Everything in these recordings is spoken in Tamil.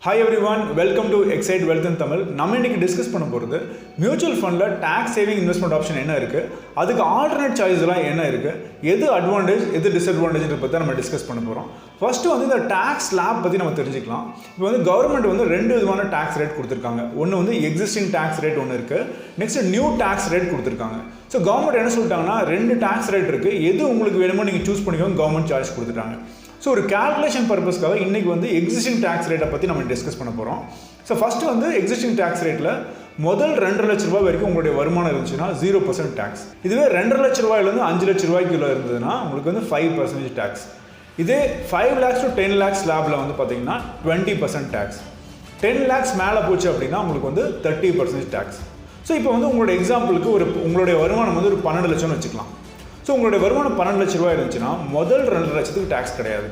Hi everyone, welcome to Excite Wealth in Tamil. நம்ம இன்னைக்கு டிஸ்கஸ் பண்ண போகிறது மியூச்சுவல் ஃபண்டில் டேக்ஸ் சேவிங் இன்வெஸ்ட்மெண்ட் ஆப்ஷன் என்ன இருக்குது, அதுக்கு ஆல்டர்னேட் சாய்ஸ்லாம் என்ன இருக்குது, எது அட்வான்டேஜ் எது டிஸ்அட்வான்டேஜ் பற்றி நம்ம டிஸ்கஸ் பண்ண போகிறோம். ஃபர்ஸ்ட்டு வந்து இந்த டேக்ஸ் ஸ்லாப் பற்றி நம்ம தெரிஞ்சுக்கலாம். இப்போ வந்து கவர்மெண்ட் வந்து ரெண்டு விதமான டேக்ஸ் ரேட் கொடுத்துருக்காங்க. ஒன்று வந்து எக்ஸிஸ்டிங் டேக்ஸ் ரேட் ஒன்று இருக்குது, நெக்ஸ்ட் நியூ டேக்ஸ் ரேட் கொடுத்துருக்காங்க. ஸோ கவர்மெண்ட் என்ன சொல்லிட்டாங்கன்னா ரெண்டு டேக்ஸ் ரேட் இருக்குது, எது உங்களுக்கு வேணுமோ நீங்கள் சூஸ் பண்ணிக்கோங்க, கவர்மெண்ட் சாய்ஸ் கொடுத்துட்டாங்க. ஸோ ஒரு கேல்குலேஷன் பர்பஸ்க்காக இன்றைக்கி வந்து எக்ஸிஸ்டிங் டேக்ஸ் ரேட்டை பற்றி நம்ம டிஸ்கஸ் பண்ண போகிறோம். ஸோ ஃபஸ்ட்டு வந்து எக்ஸிஸ்டிங் டேக்ஸ் ரேட்டில் முதல் 2.5 லட்ச ரூபாய் வரைக்கும் உங்களுடைய வருமானம் இருந்துச்சுன்னா 0% டேக்ஸ். இதுவே 2.5 லட்ச ரூபாயிலேருந்து 5 லட்ச ரூபாய்க்குள்ள இருந்ததுன்னா உங்களுக்கு வந்து 5% டேக்ஸ். இதே 5 lakhs to 10 lakhs ஸ்லாபில் வந்து பார்த்தீங்கன்னா 20% டேக்ஸ். 10 lakhs மேலே போச்சு அப்படின்னா உங்களுக்கு வந்து 30% டேக்ஸ். ஸோ இப்போ வந்து உங்களோட எக்ஸாம்பிளுக்கு உங்களுடைய வருமானம் வந்து ஒரு 12 லட்சம்னு வச்சுக்கலாம். ஸோ உங்களுடைய வருமானம் 12 லட்ச ரூபாய் இருந்துச்சுன்னா முதல் 2 லட்சத்துக்கு டேக்ஸ் கிடையாது.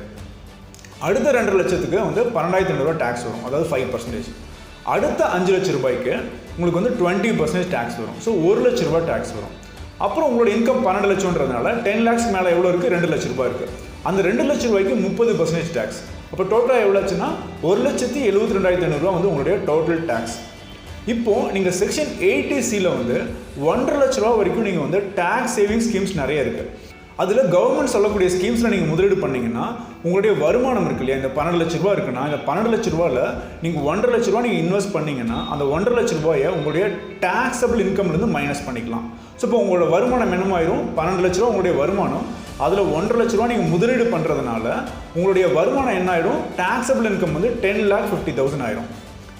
அடுத்த 2 லட்சத்துக்கு வந்து 12,500 ரூபா டேக்ஸ் வரும், அதாவது 5%. அடுத்த 5 லட்ச ரூபாய்க்கு உங்களுக்கு வந்து 20% டேக்ஸ் வரும். ஸோ 1 லட்ச ரூபாய் டேக்ஸ் வரும். அப்புறம் உங்களோட இன்கம் 12 லட்சம்ன்றதுனால 10 lakhs மேலே எவ்வளோ இருக்குது, 2 லட்ச ரூபாய் இருக்குது. அந்த 2 லட்ச ரூபாய்க்கு 30% டேக்ஸ். அப்போ டோட்டலாக எவ்வளோ ஆச்சுன்னா 1,72,500 ரூபா வந்து உங்களுடைய டோட்டல் டேக்ஸ். இப்போது நீங்கள் செக்ஷன் 80Cயில் வந்து 1.5 லட்ச ரூபா வரைக்கும் நீங்கள் வந்து டேக்ஸ் சேவிங் ஸ்கீம்ஸ் நிறைய இருக்குது. அதில் கவர்மெண்ட் சொல்லக்கூடிய ஸ்கீம்ஸில் நீங்கள் முதலீடு பண்ணிங்கன்னா உங்களுடைய வருமானம் இருக்கு இல்லையா, இந்த 12 லட்ச ரூபா இருக்குன்னா இந்த 12 லட்ச ரூபாயில் நீங்கள் 1.5 லட்ச ரூபா நீங்கள் இன்வெஸ்ட் பண்ணிங்கன்னா அந்த 1.5 லட்ச ரூபாயை உங்களுடைய டேக்ஸபிள் இன்கம்லேருந்து மைனஸ் பண்ணிக்கலாம். ஸோ இப்போ உங்களோட வருமானம் என்னமாயிரும், 12 லட்ச ரூபா உங்களுடைய வருமானம், அதில் 1.5 லட்ச ரூபா நீங்கள் முதலீடு பண்ணுறதுனால உங்களுடைய வருமானம் என்ன ஆகிடும், டேக்ஸபிள் இன்கம் வந்து 10,50,000 ஆயிரும்.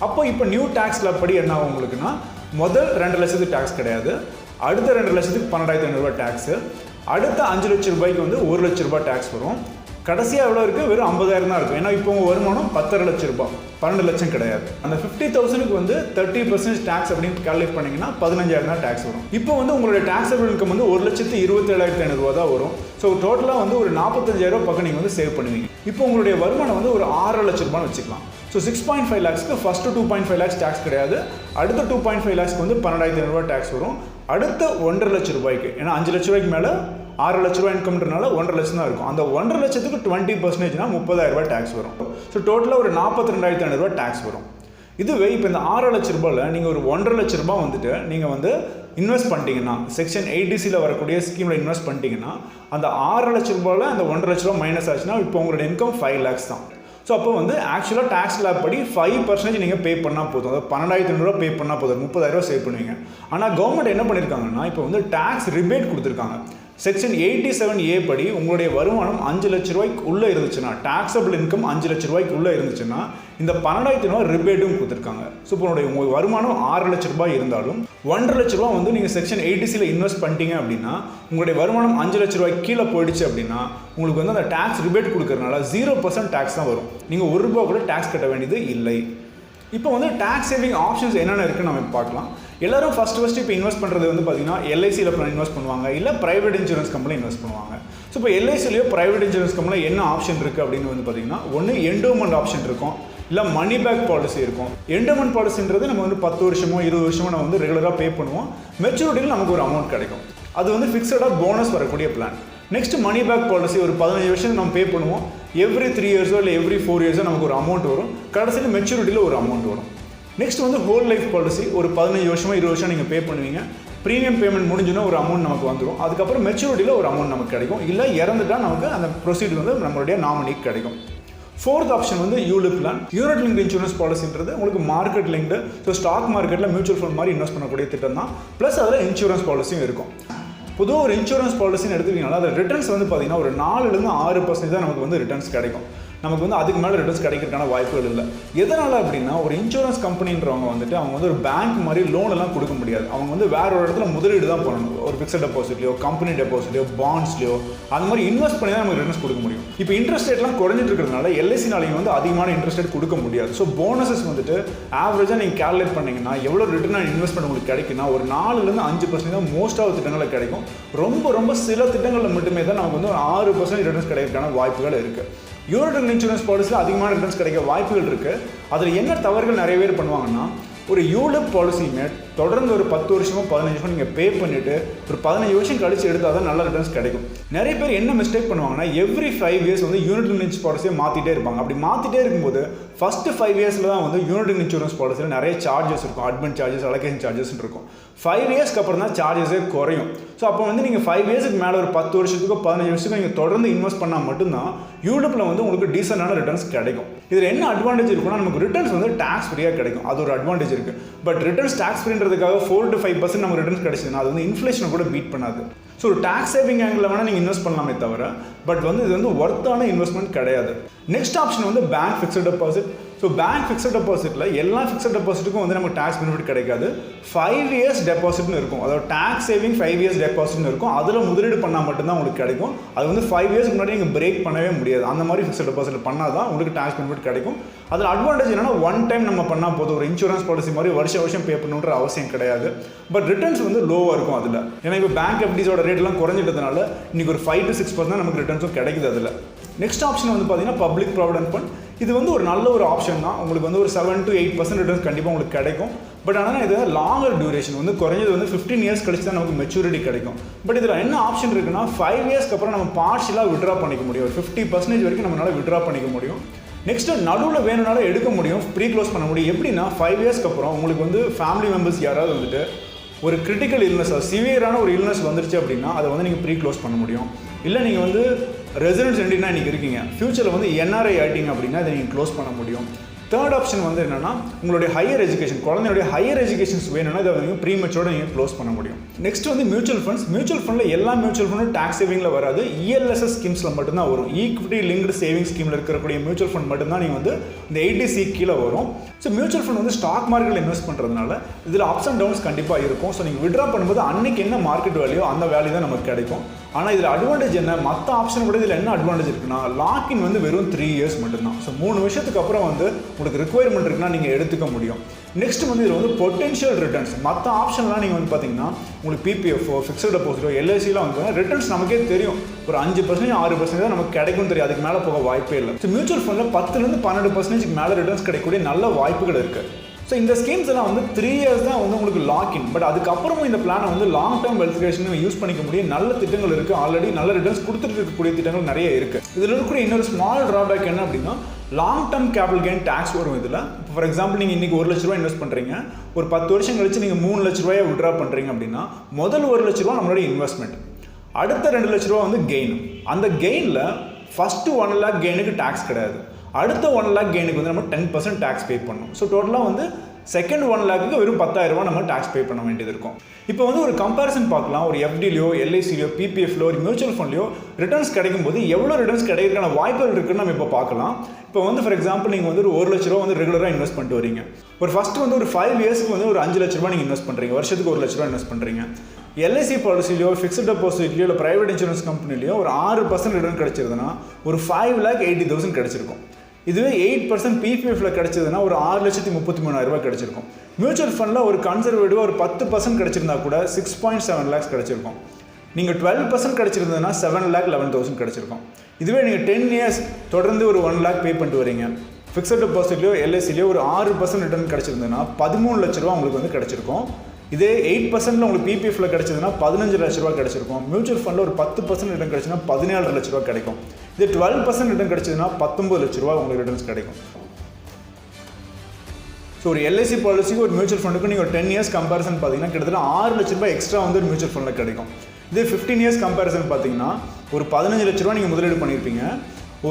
அப்போ இப்போ நியூ டேக்ஸ் ஸ்லாப் படி என்ன ஆகும் உங்களுக்குன்னா, முதல் 2 லட்சத்துக்கு டேக்ஸ் கிடையாது, அடுத்த 2 லட்சத்துக்கு 12,500 ரூபா டேக்ஸு, அடுத்த 5 லட்ச ரூபாய்க்கு வந்து 1 லட்ச ரூபாய் டேக்ஸ் வரும். கடைசியாக எவ்வளோ இருக்குது, வெறும் 50,000 தான் இருக்கும். ஏன்னா இப்போ உங்கள் வருமானம் 10.5 லட்ச ரூபாய், 12 லட்சம் கிடையாது. அந்த 50,000க்கு வந்து 30% டேக்ஸ் அப்படின்னு கால்குலேட் பண்ணிங்கன்னா 15,000 தான் டேக்ஸ் வரும். இப்போ வந்து உங்களுடைய டேக்ஸபிள் இன்கம் வந்து 1,27,500 ரூபா தான் வரும். ஸோ டோட்டலாக வந்து ஒரு 45,000 ரூபா பக்கம் நீங்கள் வந்து சேவ் பண்ணுவீங்க. இப்போ உங்களுடைய வருமானம் வந்து ஒரு 6 லட்ச ரூபான்னு வச்சுக்கலாம். ஸோ 6.5 lakhsக்கு ஃபஸ்ட்டு 2.5 lakhs டேக்ஸ் கிடையாது, அடுத்த 2.5 lakhsக்கு வந்து 12,500 ரூபா டேக்ஸ் வரும். அடுத்த 1.5 லட்ச ரூபாய்க்கு, ஏன்னா 5 லட்ச ரூபாய்க்கு மேலே 6 லட்ச ரூபாய் இன்கம்ன்றனால 1.5 லட்சம் தான் இருக்கும். அந்த 1.5 லட்சத்துக்கு 20%னா 30,000 ரூபாய் டேக்ஸ் வரும். ஸோ டோட்டலாக ஒரு 42,500 ரூபாய் டேக்ஸ் வரும். இதுவே இப்போ இந்த 6 லட்ச ரூபாயில் நீங்கள் ஒரு 1.5 லட்ச ரூபாய் வந்துட்டு நீங்கள் வந்து இன்வெஸ்ட் பண்ணிட்டீங்கன்னா, செக்ஷன் 80Cயில் வரக்கூடிய ஸ்கீமில் இன்வெஸ்ட் பண்ணிட்டீங்கன்னா, அந்த 6 லட்ச ரூபாயில் அந்த 1.5 லட்ச ரூபா மைனஸ் ஆச்சுன்னா இப்போ உங்களோட இன்கம் 5 lakhs தான். ஸோ அப்போ வந்து ஆக்சுவலாக டேக்ஸ் ஸ்லாப் படி 5% நீங்கள் பே பண்ணால் போதும், அதாவது 12,500 ரூபா பே பண்ணால் போதும், 30,000 ரூபா சேவ் பண்ணுவீங்க. ஆனால் கவர்மெண்ட் என்ன பண்ணியிருக்காங்கன்னா இப்போ வந்து டேக்ஸ் ரிபேட் கொடுத்துருக்காங்க. செக்ஷன் 87A படி உங்களுடைய வருமானம் 5 லட்ச ரூபாய்க்கு உள்ளே இருந்துச்சுன்னா, டேக்ஸபிள் இன்கம் 5 லட்ச ரூபாய்க்கு உள்ளே இருந்துச்சுன்னா இந்த 12,500 ரூபா ரிபேட்டும் கொடுத்துருக்காங்க. ஸோ இப்போ உங்கள் வருமானம் 6 லட்ச ரூபாய் இருந்தாலும் 1.5 லட்ச ரூபா வந்து நீங்கள் செக்ஷன் 80Cயில் இன்வெஸ்ட் பண்ணிட்டீங்க அப்படின்னா உங்களுடைய வருமானம் 5 லட்ச ரூபாய்க்கு கீழே போயிடுச்சு அப்படின்னா உங்களுக்கு வந்து அந்த டேக்ஸ் ரிபேட் கொடுக்கறதுனால 0% டேக்ஸ் தான் வரும். நீங்கள் 1 ரூபா கூட டேக்ஸ் கட்ட வேண்டியது இல்லை. இப்போ வந்து டேக்ஸ் சேவிங் ஆப்ஷன்ஸ் என்னென்ன இருக்குன்னு நம்ம பார்க்கலாம். எல்லாரும் ஃபஸ்ட்டு இப்போ இன்வெஸ்ட் பண்ணுறது வந்து பார்த்தீங்கன்னா LICயில் இன்வெஸ்ட் பண்ணுவாங்க, இல்லை ப்ரைவேட் இன்சூரன்ஸ் கம்பெனியில் இன்வெஸ்ட் பண்ணுவாங்க. ஸோ இப்போ LICலையோ ப்ரைவேட் இன்சூரன்ஸ் கம்பெனியில் என்ன ஆப்ஷன் இருக்குது அப்படின்னு வந்து பார்த்தீங்கன்னா, ஒன்று என்டோமெண்ட் ஆப்ஷன் இருக்கும், இல்லை மணி பேக் பாலிசி இருக்கும். என்டோமெண்ட் பாலிசின்றது நம்ம வந்து 10 வருஷமோ 20 வருஷமோ நம்ம வந்து ரெகுலராக பே பண்ணுவோம், மெச்சூரிட்டியில் நமக்கு ஒரு அமௌண்ட் கிடைக்கும். அது வந்து ஃபிக்ஸடாக போனஸ் வரக்கூடிய plan. Next money back policy, ஒரு 15 வருஷம் நம்ம பே பண்ணுவோம், எவ்ரி 3 இயர்ஸோ இல்லை எவ்ரி 4 இயர்ஸோ நமக்கு ஒரு அமௌண்ட் வரும், கடைசியில் மெச்சூரிட்டியில் ஒரு அமௌண்ட் வரும். நெக்ஸ்ட் வந்து ஹோல் லைஃப் பாலிசி, ஒரு 15 வருஷமோ 20 வருஷம் நீங்கள் பே பண்ணுவீங்க, ப்ரீமியம் பேமெண்ட் முடிஞ்சுன்னா ஒரு அமௌண்ட் நமக்கு வந்துடும், அதுக்கப்புறம் மெச்சூரிட்டியில் ஒரு அமௌண்ட் நமக்கு கிடைக்கும், இல்லை இறந்துட்டால் நமக்கு அந்த ப்ரொசீட் வந்து நம்மளுடைய நாமினிக்கு கிடைக்கும். 4th ஆப்ஷன் வந்து ULIP plan. Unit link insurance பாலிசின்றது உங்களுக்கு மார்க்கெட் லிங்க்டு, ஸோ ஸ்டாக் மார்க்கெட்டில் மியூச்சுவல் ஃபண்ட் மாதிரி இன்வெஸ்ட் பண்ணக்கூடிய திட்டம் தான், ப்ளஸ் அதில் இன்சூரன்ஸ் பாலிசியும் இருக்கும். பொதுவாக ஒரு இன்சூரன்ஸ் பாலிசின்னு எடுத்துக்கிட்டிங்கன்னா அதில் ரிட்டர்ன்ஸ் வந்து பார்த்தீங்கன்னா ஒரு 4லேருந்து 6% தான் நமக்கு வந்து ரிட்டர்ன்ஸ் கிடைக்கும். நமக்கு வந்து அதுக்கு மேலே ரிட்டர்ன்ஸ் கிடைக்கிறதுக்கான வாய்ப்புகள் இல்லை. எதனால் அப்படின்னா ஒரு இன்சூரன்ஸ் கம்பெனின்றவங்க வந்துட்டு அவங்க வந்து ஒரு பேங்க் மாதிரி லோனெல்லாம் கொடுக்க முடியாது. அவங்க வந்து வேற ஒரு இடத்துல முதலீடு தான் பண்ணணும், ஒரு ஃபிக்ஸட் டெபாசிட்லையோ கம்பெனி டெபாசிட்லையோ பாண்ட்ஸ்லையோ அந்த மாதிரி இன்வெஸ்ட் பண்ணி தான் நமக்கு ரிட்டர்ன்ஸ் கொடுக்க முடியும். இப்போ இன்ட்ரெஸ்ட் ரேட்லாம் குறைஞ்சிட்டு இருக்கிறதுனால LICனாலையும் வந்து அதிகமான இன்ட்ரெஸ்ட் ரேட் கொடுக்க முடியாது. ஸோ போனஸஸ் வந்துட்டு ஆவரேஜாக நீங்கள் கேல்குலேட் பண்ணிங்கன்னா எவ்வளோ ரிட்டர்ன் இன்வெஸ்ட்மெண்ட் உங்களுக்கு கிடைக்குன்னா ஒரு 4லேருந்து 5% தான் மோஸ்ட் ஆஃப் திட்டங்களில் கிடைக்கும். ரொம்ப சில திட்டங்களில் மட்டுமே தான் நமக்கு வந்து 6% ரிட்டர்ன்ஸ் கிடைக்கிறதுக்கான வாய்ப்புகள் இருக்குது. யூனிட் இன்சூரன்ஸ் பாலிசியில் அதிகமான ரிட்டர்ன்ஸ் கிடைக்க வாய்ப்புகள் இருக்குது. அதில் என்ன தவறுகள் நிறைய பேர் பண்ணுவாங்கன்னா, ஒரு யூலிப் பாலிசியுமே தொடர்ந்து ஒரு 10 வருஷமோ 15 வருஷமோ நீங்கள் பே பண்ணிவிட்டு ஒரு 15 வருஷம் கழிச்சு எடுத்தால் தான் நல்ல ரிட்டர்ன்ஸ் கிடைக்கும். நிறைய பேர் என்ன மிஸ்டேக் பண்ணுவாங்கன்னா எவ்ரி 5 இயர்ஸ் வந்து யூனிட் லிங்க் பாலிசியை மாற்றிட்டே இருப்பாங்க. அப்படி மாற்றிட்டே இருக்கும்போது ஃபஸ்ட்டு 5 இயர்ஸில் தான் வந்து யூனிட் இன்சூரன்ஸ் பாலிசியில் நிறைய சார்ஜஸ் இருக்கும், அட்மின் சார்ஜஸ், அலோகேஷன் சார்ஜஸ் இருக்கும். 5 இயர்ஸ்க்கு அப்புறம் தான் சார்ஜஸே குறையும். ஸோ அப்போ வந்து நீங்கள் 5 இயர்ஸுக்கு மேலே ஒரு 10 வருஷத்துக்கோ 15 வருஷத்துக்கோ நீங்கள் தொடர்ந்து இன்வெஸ்ட் பண்ணால் மட்டும்தான் யூனிட்டில் வந்து உங்களுக்கு டீசெண்டான ரிட்டர்ன்ஸ் கிடைக்கும். இதில் என்ன அட்வான்டேஜ் இருக்குன்னா நமக்கு ரிட்டர்ன்ஸ் வந்து டேக்ஸ் ஃப்ரீயாக கிடைக்கும். அது ஒரு அட்வான்டேஜ் இருக்குது. பட் ரிட்டர்ன்ஸ் டேக்ஸ் ஃப்ரீன்றதுக்காக 4 to 5% நமக்கு ரிட்டர்ன்ஸ் கிடைச்சதுன்னா அது வந்து இன்ஃப்ளேஷனை கூட பீட் பண்ணாது. ஸோ ஒரு டேக்ஸ் சேவிங் ஆங்கிளில் வேணால் நீங்கள் இன்வெஸ்ட் பண்ணலாமே தவிர பட் வந்து இது வந்து ஒர்த்தான இன்வெஸ்ட்மெண்ட் கிடையாது. நெக்ஸ்ட் ஆப்ஷன் வந்து bank fixed deposit. So bank fixed டெபாசிட்டில் எல்லா ஃபிக்ஸட் டெபாசிட்டுக்கும் வந்து நமக்கு டேக்ஸ் பெனிஃபிட் கிடைக்காது. 5 இயர்ஸ் டெபாசிட்னு இருக்கும். அதாவது டேக்ஸ் சேவிங் 5 இயர்ஸ் டெபாசிட்னு இருக்கும். அதில் முதலீடு பண்ணால் மட்டும்தான் உங்களுக்கு கிடைக்கும். அது வந்து 5 இயர்ஸ்க்கு முன்னாடி நீங்கள் பிரேக் பண்ணவே முடியாது. அந்த மாதிரி ஃபிக்ஸட் டெபாசிட் பண்ணால் தான் உங்களுக்கு டேக்ஸ் பெனிஃபிட் கிடைக்கும். அதில் அட்வான்டேஜ் என்னன்னா ஒன் டைம் நம்ம பண்ணால் போதும். ஒரு இன்சூரன்ஸ் பாலிசி மாதிரி வருஷம் பே பண்ணணுன்ற அவசியம் கிடையாது. பட் ரிட்டர்ன்ஸ் வந்து லோவாக இருக்கும் அதில். ஏன்னா இப்போ பேங்க் எஃப்டிஸோட ரேட்லாம் குறைஞ்சிட்டதுனால இன்னைக்கு ஒரு 5 to 6% நமக்கு ரிட்டர்ன்ஸும் கிடைக்குது அதில். நெக்ஸ்ட் ஆப்ஷன் வந்து பார்த்தீங்கன்னா பப்ளிக் ப்ராவிடென்ட் ஃபண்ட். இது வந்து ஒரு நல்ல ஒரு ஆப்ஷன் தான். உங்களுக்கு வந்து ஒரு 7 to 8% ரிட்டர்ன்ஸ் கண்டிப்பாக உங்களுக்கு கிடைக்கும். பட் ஆனால் இது லாங்கர் டியூரேஷன் வந்து குறைஞ்சது வந்து 15 இயர்ஸ் கழிச்சு தான் நமக்கு மெச்சூரிட்டி கிடைக்கும். பட் இதில் என்ன ஆப்ஷன் இருக்குன்னா 5 இயர்ஸ்க்கு அப்புறம் நம்ம பார்ஷியலாக விட்ரா பண்ணிக்க முடியும். ஒரு 50% வரைக்கும் நம்மளால் விட்ரா பண்ணிக்க முடியும். நெக்ஸ்ட்டு நடுவில் வேணும்னாலும் எடுக்க முடியும், ப்ரீ க்ளோஸ் பண்ண முடியும். எப்படின்னா 5 இயர்ஸ்க்கு அப்புறம் உங்களுக்கு வந்து ஃபேமிலி மெம்பர்ஸ் யாராவது வந்துட்டு ஒரு கிரிட்டிக்கல் இல்னஸ், சிவியரான ஒரு இல்னஸ் வந்துருச்சு அப்படின்னா அதை வந்து நீங்கள் ப்ரீ க்ளோஸ் பண்ண முடியும். இல்லை நீங்கள் வந்து ரெசிடென்ஸ் என்டினா இன்றைக்கி இருக்கீங்க, ஃபியூச்சரில் வந்து என்ஆர்ஐ ஆகிட்டீங்க அப்படின்னா அதை நீங்கள் க்ளோஸ் பண்ண முடியும். தேர்ட் ஆப்ஷன் வந்து என்னன்னா உங்களுடைய ஹையர் எஜுகேஷன், குழந்தையுடைய ஹையர் எஜுகேஷன்ஸ் வேணும்னா இதை நீங்கள் ப்ரீமெச்சோட நீங்கள் க்ளோஸ் பண்ண முடியும். நெக்ஸ்ட் வந்து மியூச்சுவல் ஃபண்ட்ஸ். மியூச்சுவல் ஃபண்டில் எல்லா மியூச்சுவல் ஃபண்டும் டேக்ஸ் சேவிங்கில் வராது. இஎல்எஸ்எஸ் ஸ்கீம்ஸில் மட்டும்தான் வரும். ஈக்விட்டி லிங்க்டு சேவிங் ஸ்கீமில் இருக்கக்கூடிய மியூச்சுவல் ஃபண்ட் மட்டும்தான் நீங்கள் வந்து இந்த 80C கீழே வரும். ஸோ மியூச்சுவல் ஃபண்ட் வந்து ஸ்டாக் மார்க்கெட்டில் இன்வெஸ்ட் பண்ணுறதுனால இதில் அப்ஸ் அண்ட் டவுன்ஸ் கண்டிப்பாக இருக்கும். ஸோ நீங்கள் விட்ரா பண்ணும்போது அன்னைக்கு என்ன மார்க்கெட் வேல்யூ அந்த வேல்யூ தான் நமக்கு கிடைக்கும். ஆனால் இதில் அட்வான்டேஜ் என்ன, மற்ற ஆப்ஷன் கூட இதில் என்ன அட்வான்டேஜ் இருக்குன்னா லாக்இன் வந்து வெறும் 3 இயர்ஸ் மட்டும்தான். ஸோ 3 வருஷத்துக்கு அப்புறம் வந்து உங்களுக்கு ரிக்வயர்மெண்ட் இருக்குன்னா நீங்கள் எடுத்துக்க முடியும். நெக்ஸ்ட் வந்து இதில் வந்து பொட்டென்ஷியல் ரிட்டர்ன்ஸ். மற்ற ஆப்ஷன்லாம் நீங்கள் வந்து பார்த்தீங்கன்னா உங்களுக்கு பிபிஎஃப்ஓ, ஃபிக்ஸட் டெபாசிட்டோ, எல்ஐசிலாம் வந்து ரிட்டர்ன்ஸ் நமக்கே தெரியும். ஒரு 5% 6% தான் நமக்கு கிடைக்கும் தெரியும். அதுக்கு மேலே போக வாய்ப்பே இல்லை. ஸோ மியூச்சுவல் ஃபண்டில் 10% 12% மேலே ரிட்டர்ன்ஸ் கிடைக்கக்கூடிய நல்ல வாய்ப்புகள் இருக்குது. ஸோ இந்த ஸ்கீம்ஸ் எல்லாம் வந்து 3 இயர்ஸ் தான் வந்து உங்களுக்கு லாக்இன். பட் அதுக்கப்புறமும் இந்த பிளானை வந்து long term wealth creation use பண்ணிக்க முடியும். நல்ல திட்டங்கள் இருக்குது. ஆல்ரெடி நல்ல ரிட்டர்ன்ஸ் கொடுத்துட்டு இருக்கக்கூடிய திட்டங்கள் நிறைய இருக்குது. இதில் இருக்கக்கூடிய இன்னொரு ஸ்மால் ட்ராபேக் என்ன அப்படின்னா long term capital gain tax வரும் இதில். இப்போ ஃபார் எக்ஸாம்பிள் நீங்கள் இன்றைக்கி 1 லட்ச ரூபா இன்வெஸ்ட் பண்ணுறீங்க, ஒரு 10 வருஷம் கழிச்சு நீங்கள் 3 லட்ச ரூபாயை விட்ரா பண்ணுறீங்க அப்படின்னா முதல் 1 லட்ச ரூபா நம்மளுடைய இன்வெஸ்ட்மெண்ட், அடுத்த 2 லட்ச ரூபா வந்து கெயின். அந்த கெயினில் ஃபஸ்ட்டு 1 lakh கெயினுக்கு டேக்ஸ் கிடையாது. அடுத்த 1 lakh கெயினுக்கு வந்து நம்ம 10% டேக்ஸ் பே பண்ணணும். ஸோ டோட்டலாக வந்து செகண்ட் 1 lakhக்கு வெறும் 10,000 ரூபா நம்ம டேக்ஸ் பே பண்ண வேண்டியது இருக்கும். இப்போ வந்து ஒரு கம்பேரிசன் பார்க்கலாம். ஒரு எஃப்டிலையோ, எல்ஐசிலையோ, பிபிஎஃப்லையோ, ஒரு மியூச்சுவல் ஃபண்ட்லையோ ரிட்டர்ன்ஸ் கிடைக்கும் போது எவ்வளோ ரிட்டர்ன்ஸ் கிடைக்கிறதுக்கான வாய்ப்புகள் இருக்குன்னு நம்ம இப்போ பார்க்கலாம். இப்போ வந்து ஃபார் எக்ஸாம்பிள் நீங்கள் வந்து ஒரு 1 லட்ச ரூபா வந்து ரெகுலராக இன்வெஸ்ட் பண்ணிட்டு வரீங்க. ஒரு ஃபஸ்ட்டு வந்து ஒரு 5 இயர்ஸ்க்கு வந்து ஒரு 5 லட்ச ரூபா நீங்கள் இன்வெஸ்ட் பண்ணுறீங்க. வருஷத்துக்கு 1 லட்ச ரூபா இன்வெஸ்ட் பண்ணுறீங்க. எல்ஐசி பாலிசிலையோ, ஃபிக்ஸட் டெபாசிட்லையோ, இல்லை ப்ரைவேட் இன்சூரன்ஸ் கம்பெனிலையோ ஒரு 6% ரிட்டர்ன் கிடைச்சிருதுன்னா ஒரு 5,80,000 கிடைச்சிருக்கும். இதுவே 8% பிபிஎஃப்ல கிடைச்சதுன்னா ஒரு 6,33,000 ரூபாய் கிடைச்சிருக்கும். மியூச்சுவல் ஃபண்டில் ஒரு கன்சர்வேட்டிவாக ஒரு 10% கிடைச்சிருந்தா கூட 6.7 lakhs கிடைச்சிருக்கும். நீங்கள் 12% கிடைச்சிருந்ததுன்னா 7,11,000 கிடைச்சிருக்கும். இதுவே நீங்கள் 10 இயர்ஸ் தொடர்ந்து ஒரு 1 lakh பே பண்ணிட்டு வரீங்க, ஃபிக்ஸட் டெபாசிட்லையோ எல்ஐசிலையோ ஒரு 6% ரிட்டர்ன் கிடைச்சிருந்ததுன்னா 13 லட்ச ரூபா உங்களுக்கு வந்து கிடைச்சிருக்கும். இதே 8% உங்களுக்கு பிபிஎஃப்ல கிடைச்சதுன்னா 15 லட்ச ரூபா கிடைச்சிருக்கும். மியூச்சுவல் ஃபண்டில் ஒரு 10% ரிட்டர்ன் கிடைச்சுன்னா 17 லட்ச ரூபா கிடைக்கும். இதே 12% ரிட்டர்ன் கிடைச்சதுன்னா 19 லட்ச ரூபா உங்களுக்கு ரிட்டர்ன்ஸ் கிடைக்கும். ஸோ ஒரு எல்ஐசி பாலிசிக்கு ஒரு மியூச்சுவல் ஃபண்டுக்கு நீங்கள் ஒரு 10 இயர்ஸ் கம்பேரிசன் பார்த்தீங்கன்னா கிட்டத்தட்ட 6 லட்ச ரூபாய் எக்ஸ்ட்ரா வந்து ஒரு மியூச்சுவல் ஃபண்டில் கிடைக்கும். இதே 15 இயர்ஸ் கம்பேரிசன் பார்த்தீங்கன்னா ஒரு 15 லட்ச ரூபா நீங்கள் முதலீடு பண்ணியிருப்பீங்க.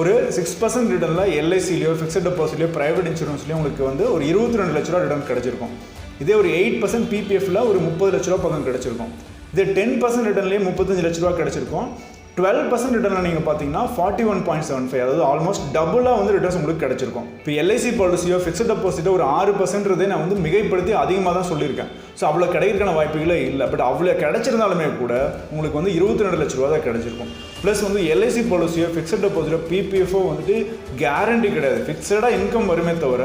ஒரு 6% ரிட்டர்னில் எல்ஐசிலையோ, ஃபிக்ஸட் டெபாசிட்லையோ, ப்ரைவேட் இன்சூரன்ஸ்லையோ உங்களுக்கு வந்து ஒரு 22 லட்ச ரூபா ரிட்டர்ன் கிடைச்சிருக்கும். இதே ஒரு 8% பிபிஎஃப்ல ஒரு 30 லட்ச ரூபா பக்கம் கிடைச்சிருக்கும். இதே 10% ரிட்டர்ன்லேயே 35 லட்ச ரூபா கிடைச்சிருக்கும். 12% ரிட்டர்னில் நீங்கள் பார்த்தீங்கன்னா 41.75, அதாவது ஆல்மோஸ்ட் டபுளாக வந்து ரிட்டர்ன்ஸ் உங்களுக்கு கிடைச்சிருக்கும். இப்போ எல்ஐசி பாலிசியோ, ஃபிக்ஸட் டெபாசிட்டோ ஒரு 6%, நான் வந்து மிகைப்படுத்தி அதிகமாக தான் சொல்லியிருக்கேன். ஸோ அவ்வளோ கிடைக்கிறதுக்கான வாய்ப்புகளே இல்லை. பட் அவ்வளோ கிடைச்சிருந்தாலுமே கூட உங்களுக்கு வந்து 22 லட்ச ரூபா தான் கிடைச்சிருக்கும். ப்ளஸ் வந்து எல்ஐசி பாலிசியோ, ஃபிக்ஸட் டெபாசிட்டோ, பிபிஎஃப்ஓ வந்துட்டு கேரண்டி கிடையாது. ஃபிக்ஸடாக இன்கம் வருமே தவிர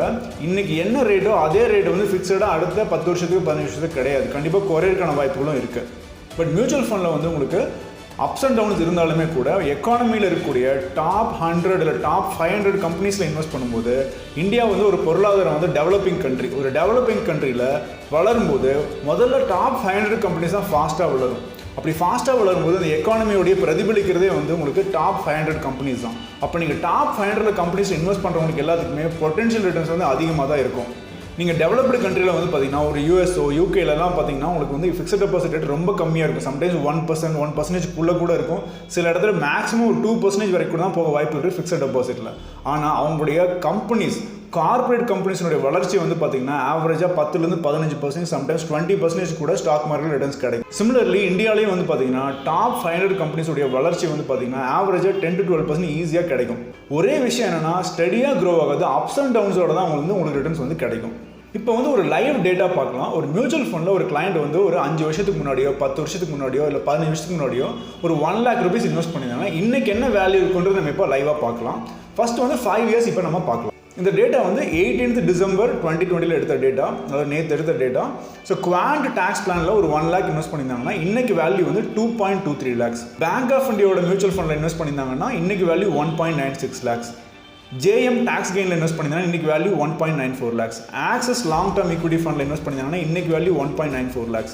இன்னைக்கு என்ன ரேட்டோ அதே ரேட் வந்து ஃபிக்ஸடாக அடுத்த 10 வருஷத்துக்கு 15 வருஷத்துக்கு கிடையாது. கண்டிப்பாக குறையிறதுக்கான வாய்ப்புகளும் இருக்குது. பட் மியூச்சுவல் ஃபண்டில் வந்து உங்களுக்கு அப்ஸ் அண்ட் டவுன்ஸ் இருந்தாலுமே கூட எக்கானமியில் இருக்கக்கூடிய டாப் 100 இல்லை டாப் 500 கம்பெனிஸில் இன்வெஸ்ட் பண்ணும்போது இந்தியா வந்து ஒரு பொருளாதாரம் வந்து டெவலப்பிங் கண்ட்ரி. ஒரு டெவலப்பிங் கண்ட்ரியில் வளரும்போது முதல்ல டாப் 500 கம்பெனிஸ் தான் ஃபாஸ்ட்டாக வளரும். அப்படி ஃபாஸ்ட்டாக வளரும்போது அந்த எக்கானமியோடைய பிரதிபலிக்கிறதே வந்து உங்களுக்கு டாப் 500 கம்பெனிஸ் தான். அப்போ நீங்கள் டாப் 500 கம்பெனிஸ் இன்வெஸ்ட் பண்ணுறவங்களுக்கு எல்லாத்துக்குமே பொட்டன்ஷியல் ரிட்டர்ன்ஸ் வந்து அதிகமாக தான் இருக்கும். நீங்கள் டெவலப்டு கண்ட்ரியில் வந்து பார்த்தீங்கன்னா ஒரு யூஎஸ்ஓ யூகேலலாம் பார்த்தீங்கன்னா உங்களுக்கு வந்து ஃபிக்ஸட் டெபாசிட் ரேட் ரொம்ப கம்மியாக இருக்கும். சம்டைம்ஸ் 1% கூட இருக்கும். சில இடத்துல மேக்ஸிமம் ஒரு 2% வரைக்கும் தான் போக வாய்ப்பு இருக்குது ஃபிக்ஸட் டெபாசிட்டில். ஆனால் அவங்களுடைய கம்பெனிஸ் கார்பரேட் கம்பெனிஸினுடைய வளர்ச்சி வந்து பார்த்தீங்கன்னா ஆவரேஜாக 10-15%, சம்டைம்ஸ் 20% கூட ஸ்டாக் மார்க்கெட் ரிட்டர்ன்ஸ் கிடைக்கும். சிமிலர்லி இந்தியாவிலேயும் வந்து பார்த்தீங்கன்னா டாப் 500 கம்பெனிஸுடைய வளர்ச்சி வந்து பார்த்தீங்கன்னா ஆவரேஜாக 10-12% ஈஸியாக கிடைக்கும். ஒரே விஷயம் என்னன்னா ஸ்டடியாக க்ரோ ஆகாது, அப்ஸ் அண்ட் டவுன்ஸோட தான் உங்களுக்கு ரிட்டர்ன்ஸ் வந்து கிடைக்கும். இப்போ வந்து ஒரு லைவ் டேட்டா பார்க்கலாம். ஒரு மியூச்சுவல் ஃபண்டில் ஒரு கிளைண்ட் வந்து ஒரு 5 வருஷத்துக்கு முன்னாடியோ 10 வருஷத்துக்கு முன்னாடியோ இல்லை 15 வருஷத்துக்கு முன்னாடியோ ஒரு 1 lakh rupees இன்வெஸ்ட் பண்ணியிருந்தாங்க. இன்றைக்கி என்ன வேல்யூ இருக்குன்றது நம்ம இப்போ லைவாக பார்க்கலாம். ஃபர்ஸ்ட் வந்து 5 years இப்போ நம்ம பார்க்கலாம். இந்த டேட்டா வந்து 18th December 2020 எடுத்த டேட்டா, அதாவது நேற்று எடுத்த டேட்டா. ஸோ குவாண்ட் டேக்ஸ் பிளானில் ஒரு 1 lakh இன்வெஸ்ட் பண்ணியிருந்தாங்கன்னா இன்னைக்கு வேல்யூ வந்து 2.23 lakhs. பேங்க் ஆஃப் இந்தியாவோட மியூச்சுவல் ஃபண்டில் இன்வெஸ்ட் பண்ணியிருந்தாங்கன்னா இன்னைக்கு வேல்யூ 1.96 lakhs. ஜேஎம் டாக்ஸ் கெயினில் இன்வெஸ்ட் பண்ணியிருந்தாங்கன்னா இன்னைக்கு value 1.94 lakhs. Axis long term equity ஃபண்டில் இன்வெஸ்ட் பண்ணியிருந்தாங்கன்னா இன்னைக்கு வேல்யூ 1.94 lakhs.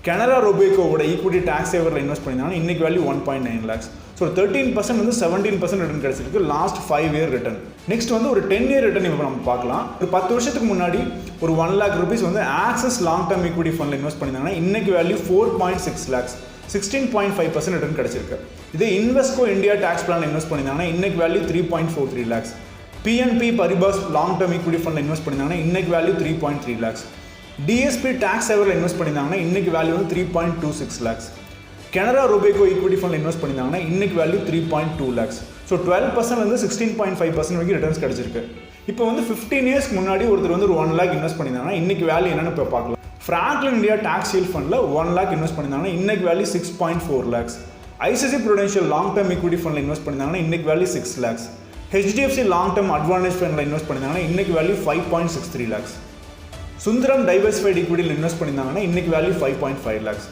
கனரா ரொபேக்கோவோட ஈக்விட்டி டாக்ஸ் சேவரில் இன்வெஸ்ட் பண்ணியிருந்தாங்கன்னா இன்னைக்கு வேல்யூ 1.9 lakhs. ஸோ 13% வந்து 17% ரிட்டர்ன் கிடைச்சிருக்கு லாஸ்ட் 5 year ரிட்டர்ன். நெக்ஸ்ட் வந்து ஒரு 10 year ரிட்டர்ன் இப்போ நம்ம பார்க்கலாம். ஒரு 10 வருஷத்துக்கு முன்னாடி ஒரு 1 lakh rupees வந்து ஆக்சிஸ் லாங் டர்ம் ஈக்விட்டி ஃபண்டில் இன்வெஸ்ட் பண்ணியிருந்தாங்கன்னா இன்னைக்கு வேல்யூ 4.6 lakhs. 16.5% ரிட்டர்ன் கிடைச்சிருக்கு. இதே Invesco India tax plan invest பண்ணியிருந்தாங்கன்னா இன்னைக்கு value 3.43 lakhs. BNP Paribas long term equity ஃபண்டில் இன்வெஸ்ட் பண்ணியிருந்தாங்கன்னா இன்னைக்கு வேல்யூ 3.3 lakhs. டிஎஸ்பி டாக்ஸ் சேவரில் இன்வெஸ்ட் பண்ணியிருந்தாங்கன்னா இன்னைக்கு வேல்யூ வந்து 3.26 lakhs. கனரா ரொபேக்கோ ஈக்விட்டி ஃபண்டில் இன்வெஸ்ட் பண்ணியிருந்தாங்கன்னா இன்னைக்கு வேல்யூ 3.2 lakhs. ஸோ 12% வந்து 16.5% வரைக்கும் ரிட்டர்ன்ஸ் கிடைச்சிருக்கு. இப்போ வந்து 15 years முன்னாடி ஒருத்தர் வந்து ஒரு 1 lakh இன்வெஸ்ட் பண்ணியிருந்தாங்கன்னா இன்னைக்கு வேல்யூ என்னன்னு இப்போ பார்க்கலாம். ஃப்ராங்க்லின் இந்தியா டாக்ஸ் ஷீல்ட் ஃபண்டில் 1 lakh இன்வெஸ்ட் பண்ணியிருந்தாங்கன்னா இன்னைக்கு value 6.4 lakhs. ICICI Prudential long term equity ஃபண்டில் இன்வெஸ்ட் பண்ணியிருந்தாங்கன்னா இன்னைக்கு value 6 lakhs. HDFC long term advantage ஃபண்டில் இன்வெஸ்ட் பண்ணியிருந்தாங்கன்னா இன்னைக்கு வேல்யூ 5.63 lakhs. சுந்தரம் டைவர்சிஃபைட் ஈக்விட்டியில் இன்வெஸ்ட் பண்ணியிருந்தாங்கன்னா இன்னைக்கு வேல்யூ 5.5 lakhs.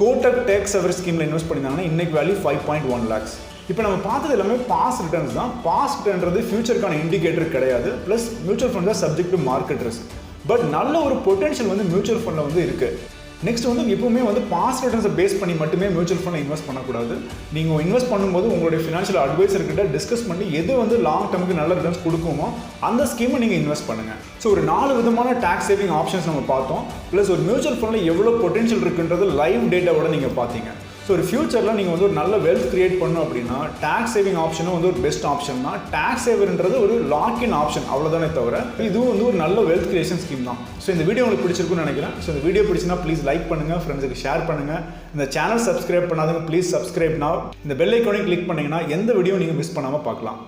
கோட்டக் டேக்ஸ் செவர் ஸ்கீமில் இன்வெஸ்ட் பண்ணியிருந்தாங்கன்னா இன்னைக்கு வேல்யூ 5.1 lakhs. இப்போ நம்ம பார்த்தது எல்லாமே பாஸ் ரிட்டர்ன்ஸ் தான். பாஸ் ரிட்டர்ன்றது ஃபியூச்சருக்கான இண்டிகேட்டர் கிடையாது. ப்ளஸ் மியூச்சுவல் ஃபண்ட் தான் subject to market risk. But நல்ல ஒரு பொட்டன்ஷியல் வந்து மியூச்சுவல் ஃபண்டில் வந்து இருக்குது. நெக்ஸ்ட் வந்து எப்பவுமே வந்து பாஸ் ரிட்டர்ன்ஸை பேஸ் பண்ணி மட்டுமே மியூச்சுவல் ஃபண்டில் இன்வெஸ்ட் பண்ணக்கூடாது. நீங்கள் இன்வெஸ்ட் பண்ணும்போது உங்களுடைய ஃபினான்ஷியல் அட்வைசர்கிட்ட டிஸ்கஸ் பண்ணி எது வந்து லாங் டர்முக்கு நல்ல ரிட்டர்ன்ஸ் கொடுக்குமோ அந்த ஸ்கீமை நீங்கள் இன்வெஸ்ட் பண்ணுங்கள். ஸோ ஒரு 4 விதமான டேக்ஸ் சேவிங் ஆப்ஷன்ஸ் நம்ம பார்த்தோம். ப்ளஸ் ஒரு மியூச்சுவல் ஃபண்டில் எவ்வளோ பொட்டன்ஷியல் இருக்குன்றது லைவ் டேட்டாவோட நீங்கள் பார்த்தீங்க. ஸோ ஒரு ஃபியூச்சரில் நீங்கள் வந்து ஒரு நல்ல வெல்த் கிரியேட் பண்ணணும் அப்படின்னா டேக்ஸ் சேவிங் ஆப்ஷனும் வந்து ஒரு பெஸ்ட் ஆப்ஷன் தான். டேக்ஸ் சேவர்ன்றது ஒரு லாக் இன் ஆப்ஷன் அவ்வளோதானே தவிர இதுவும் வந்து ஒரு நல்ல வெல்த் கிரியேஷன் ஸ்கீம் தான். ஸோ இந்த வீடியோ உங்களுக்கு பிடிச்சிருக்குன்னு நினைக்கிறேன். ஸோ இந்த வீடியோ பிடிச்சினா ப்ளீஸ் லைக் பண்ணுங்கள், ஃப்ரெண்ட்ஸுக்கு ஷேர் பண்ணுங்கள். இந்த சேனல் சப்ஸ்கிரைப் பண்ணாதவங்க ப்ளீஸ் சப்ஸ்கிரைப் now. இந்த பெல் ஐக்கானையும் கிளிக் பண்ணிங்கன்னா எந்த வீடியோ நீங்கள் மிஸ் பண்ணாமல் பார்க்கலாம்.